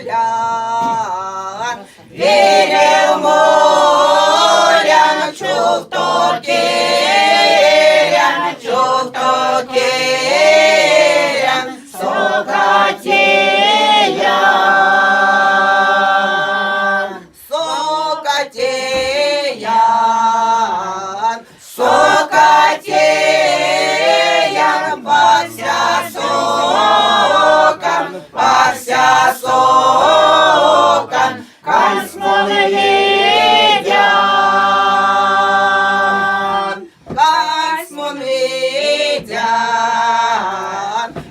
поля, вірив морян, чув то кирян, чув то кирян, сокатіян, сокатіян, сокатіян, пася сокан, пася сокан, кань смолевидян, кань смолевидян,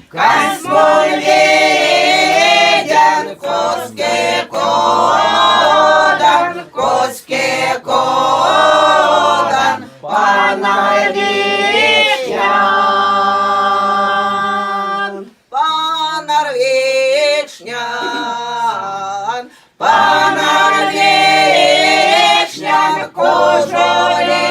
кань смолевидян, коски кодан, коски кодан, панарвічнян, панарвічнян, панарвічнян, кожолі